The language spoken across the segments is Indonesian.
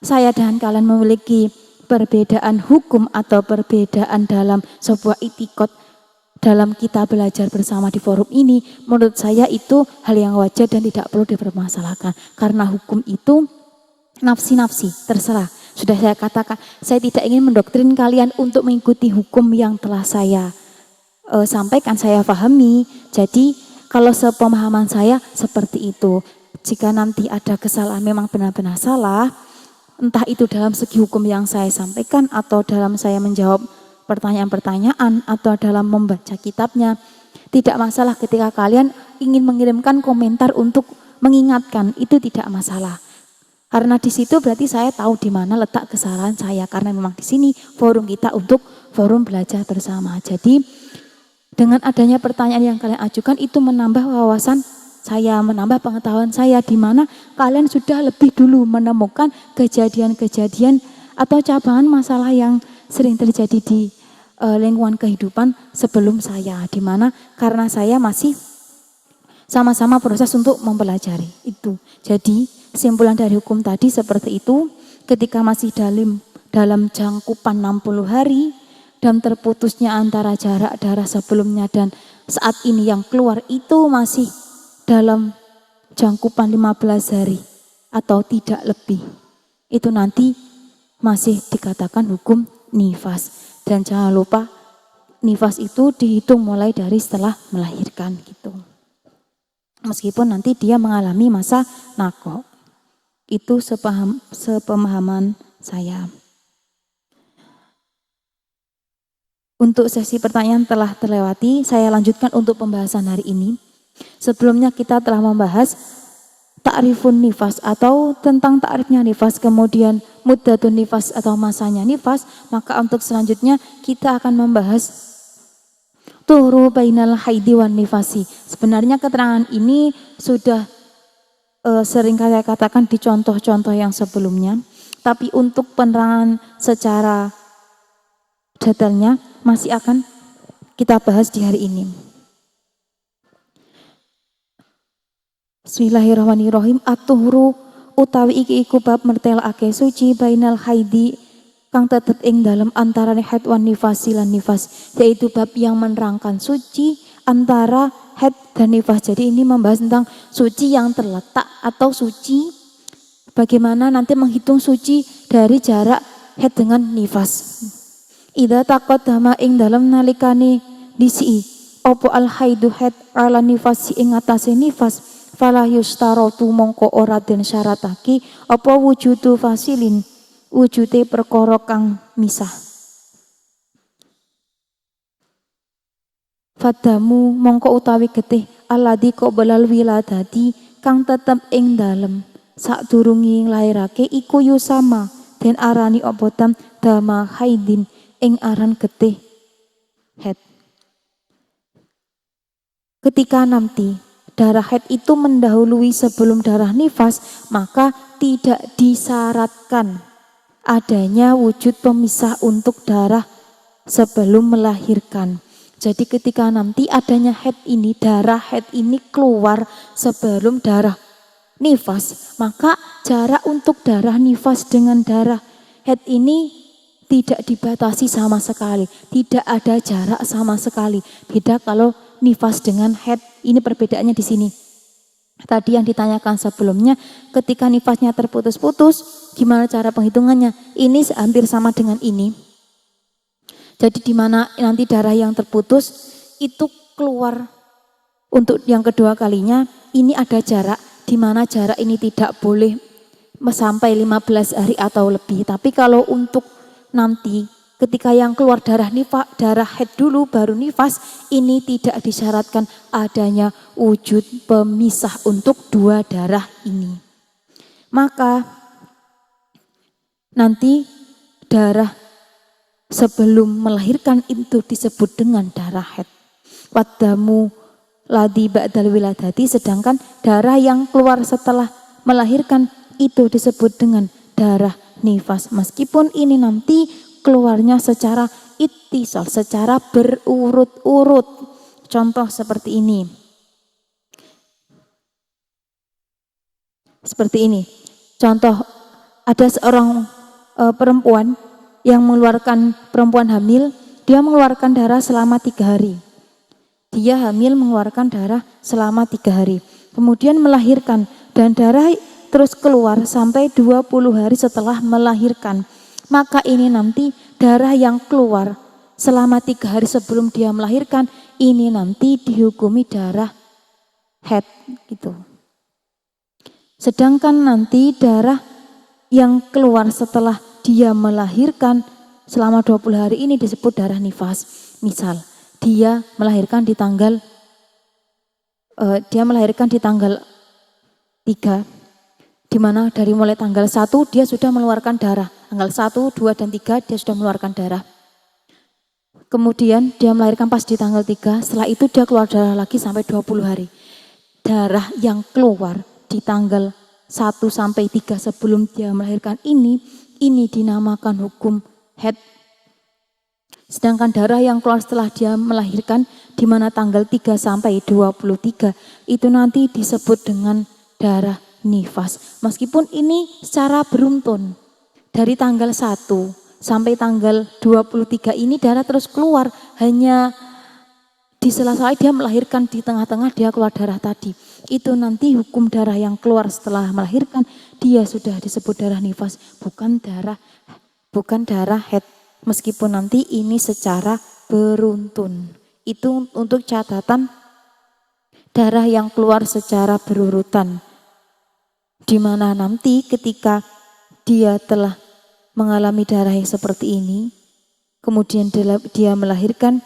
saya dan kalian memiliki perbedaan hukum atau perbedaan dalam sebuah itikad dalam kita belajar bersama di forum ini, menurut saya itu hal yang wajar dan tidak perlu dipermasalahkan. Karena hukum itu nafsi-nafsi, terserah. Sudah saya katakan, saya tidak ingin mendoktrin kalian untuk mengikuti hukum yang telah saya sampaikan, saya pahami. Jadi kalau sepemahaman saya seperti itu. Jika nanti ada kesalahan memang benar-benar salah, entah itu dalam segi hukum yang saya sampaikan atau dalam saya menjawab pertanyaan-pertanyaan atau dalam membaca kitabnya, tidak masalah ketika kalian ingin mengirimkan komentar untuk mengingatkan, itu tidak masalah. Karena di situ berarti saya tahu di mana letak kesalahan saya, karena memang di sini forum kita untuk forum belajar bersama. Jadi dengan adanya pertanyaan yang kalian ajukan itu menambah wawasan saya, menambah pengetahuan saya, di mana kalian sudah lebih dulu menemukan kejadian-kejadian atau cabangan masalah yang sering terjadi di lingkungan kehidupan sebelum saya, di mana karena saya masih sama-sama proses untuk mempelajari itu. Jadi kesimpulan dari hukum tadi seperti itu, ketika masih dalam jangkupan 60 hari dan terputusnya antara jarak darah sebelumnya dan saat ini yang keluar itu masih dalam jangkupan 15 hari atau tidak lebih, itu nanti masih dikatakan hukum nifas. Dan jangan lupa nifas itu dihitung mulai dari setelah melahirkan gitu. Meskipun nanti dia mengalami masa naqo. Itu sepemahaman saya. Untuk sesi pertanyaan telah terlewati, saya lanjutkan untuk pembahasan hari ini. Sebelumnya kita telah membahas ta'rifun nifas atau tentang ta'rifnya nifas, kemudian muddatun nifas atau masanya nifas. Maka untuk selanjutnya kita akan membahas tuhru bainal haidi wan nifasi. Sebenarnya keterangan ini sudah sering saya katakan di contoh-contoh yang sebelumnya, tapi untuk penerangan secara detailnya masih akan kita bahas di hari ini. Bismillahirrahmanirrahim. At-tuhru utawi iki iku bab mertelake suci bainal haidi kang tetep ing dalam antarané haid wan nifasi lan nifas, yaitu bab yang menerangkan suci antara haid dan nifas. Jadi ini membahas tentang suci yang terletak atau suci bagaimana nanti menghitung suci dari jarak haid dengan nifas. Idza taqaddama ing dalam nalikane disi opo al haidu haid ala nifasi ing atase nifas, fala yustaratu mongko ora den syaratake apa wujudu fasilin, wujude perkara kang misah. Fadamu mongko utawi getih alladzi qoblal wiladati kang tetep ing dalem sadurunge nglairake iku yusama den arani apa dama haidin ing aran getih haid. Ketika nanti darah haid itu mendahului sebelum darah nifas, maka tidak disyaratkan adanya wujud pemisah untuk darah sebelum melahirkan. Jadi ketika nanti adanya haid ini, darah haid ini keluar sebelum darah nifas, maka jarak untuk darah nifas dengan darah haid ini tidak dibatasi sama sekali, tidak ada jarak sama sekali. Beda kalau nifas dengan haid, ini perbedaannya di sini. Tadi yang ditanyakan sebelumnya, ketika nifasnya terputus-putus, gimana cara penghitungannya? Ini hampir sama dengan ini. Jadi di mana nanti darah yang terputus itu keluar untuk yang kedua kalinya, ini ada jarak, di mana jarak ini tidak boleh sampai 15 hari atau lebih. Tapi kalau untuk nanti ketika yang keluar darah nifas, darah haid dulu baru nifas, ini tidak disyaratkan adanya wujud pemisah untuk dua darah ini. Maka nanti darah sebelum melahirkan itu disebut dengan darah haid. Wadamu ladzi ba'dal wiladati, sedangkan darah yang keluar setelah melahirkan itu disebut dengan darah nifas. Meskipun ini nanti keluarnya secara ittisal, secara berurut-urut. Contoh seperti ini. Seperti ini. Contoh ada seorang perempuan yang mengeluarkan, perempuan hamil, dia mengeluarkan darah selama 3 hari. Dia hamil mengeluarkan darah selama 3 hari. Kemudian melahirkan dan darah terus keluar sampai 20 hari setelah melahirkan. Maka ini nanti darah yang keluar selama 3 hari sebelum dia melahirkan, ini nanti dihukumi darah haid gitu. Sedangkan nanti darah yang keluar setelah dia melahirkan selama 20 hari ini disebut darah nifas. Misal, dia melahirkan di tanggal 3, di mana dari mulai tanggal 1 dia sudah mengeluarkan darah. Tanggal 1, 2, dan 3 dia sudah mengeluarkan darah. Kemudian dia melahirkan pas di tanggal 3, setelah itu dia keluar darah lagi sampai 20 hari. Darah yang keluar di tanggal 1 sampai 3 sebelum dia melahirkan ini dinamakan hukum haid. Sedangkan darah yang keluar setelah dia melahirkan di mana tanggal 3 sampai 23 itu nanti disebut dengan darah nifas. Meskipun ini secara beruntun dari tanggal 1 sampai tanggal 23 ini darah terus keluar, hanya di sela-sela dia melahirkan di tengah-tengah dia keluar darah tadi. Itu nanti hukum darah yang keluar setelah melahirkan dia sudah disebut darah nifas, bukan darah haid. Meskipun nanti ini secara beruntun. Itu untuk catatan darah yang keluar secara berurutan. Di mana nanti ketika dia telah mengalami darah yang seperti ini, kemudian dia melahirkan,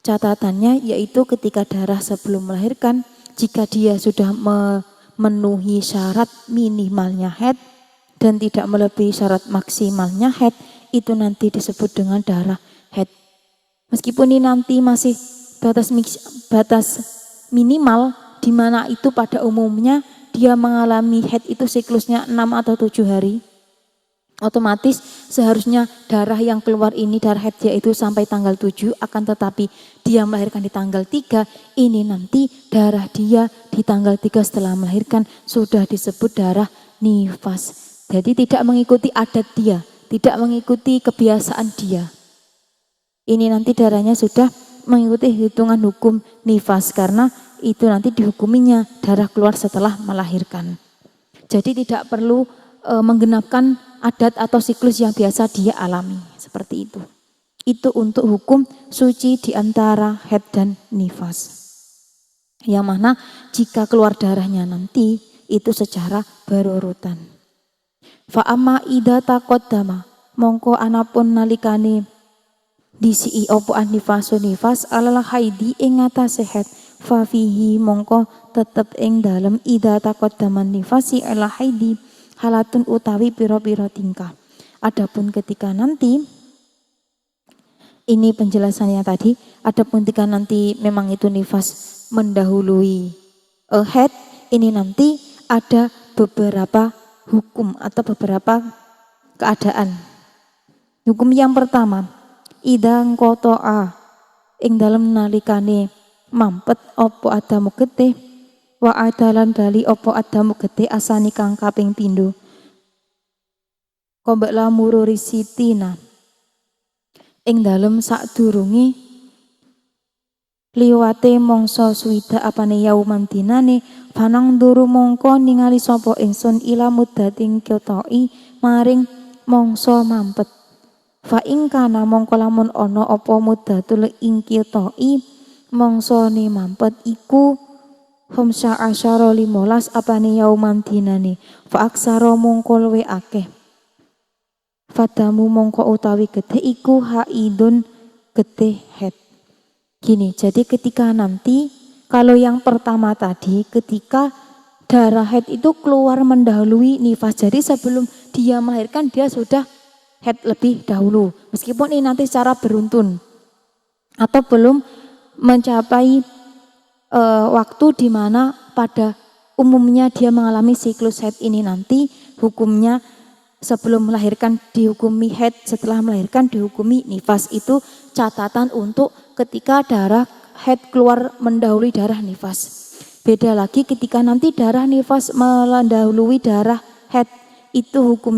catatannya yaitu ketika darah sebelum melahirkan, jika dia sudah memenuhi syarat minimalnya haid dan tidak melebihi syarat maksimalnya haid, itu nanti disebut dengan darah haid. Meskipun ini nanti masih batas minimal, di mana itu pada umumnya dia mengalami haid itu siklusnya 6 atau 7 hari. Otomatis seharusnya darah yang keluar ini darah haid yaitu sampai tanggal 7, akan tetapi dia melahirkan di tanggal 3, ini nanti darah dia di tanggal 3 setelah melahirkan sudah disebut darah nifas. Jadi tidak mengikuti adat dia, tidak mengikuti kebiasaan dia. Ini nanti darahnya sudah mengikuti hitungan hukum nifas karena itu nanti dihukuminya darah keluar setelah melahirkan. Jadi tidak perlu menggenapkan adat atau siklus yang biasa dia alami, seperti itu. Itu untuk hukum suci di antara haid dan nifas. Yang mana jika keluar darahnya nanti itu secara berurutan. Fa amma idza taqaddama mongko anapun nalikane disi opo nifasu nifas alal haidi ing atase haid fa fihi mongko tetep ing dalem idza taqaddama nifasi ala haidi halatun utawi piro-piro tingkah. Adapun ketika nanti, ini penjelasannya tadi, adapun ketika nanti memang itu nifas mendahului haid, ini nanti ada beberapa hukum atau beberapa keadaan. Hukum yang pertama, idang koto'a ing dalam nalikane mampet opo adamu getih wa adalan bali opo adamu gede asani kang kaping pindho kombekla mururi sitina ing dalem sadurunge liwate mangsa suwida apane yauman dinane panang duru mongko ningali sapa ingsun ila muddating kyotoi maring mangsa mampet fa ing kana mongko lamun ana apa muddatul ing kyotoi mangsane mampet iku Homsa asyara 15 apane yauman dinane fa aksara mongko luwe akeh fadamu mongko utawi gede iku haidun gede haid. Gini, jadi ketika nanti kalau yang pertama tadi ketika darah haid itu keluar mendahului nifas, jadi sebelum dia melahirkan dia sudah haid lebih dahulu meskipun ini nanti secara beruntun atau belum mencapai waktu di mana pada umumnya dia mengalami siklus haid. Ini nanti hukumnya sebelum melahirkan dihukumi haid, setelah melahirkan dihukumi nifas. Itu catatan untuk ketika darah haid keluar mendahului darah nifas. Beda lagi ketika nanti darah nifas mendahului darah haid, itu hukumnya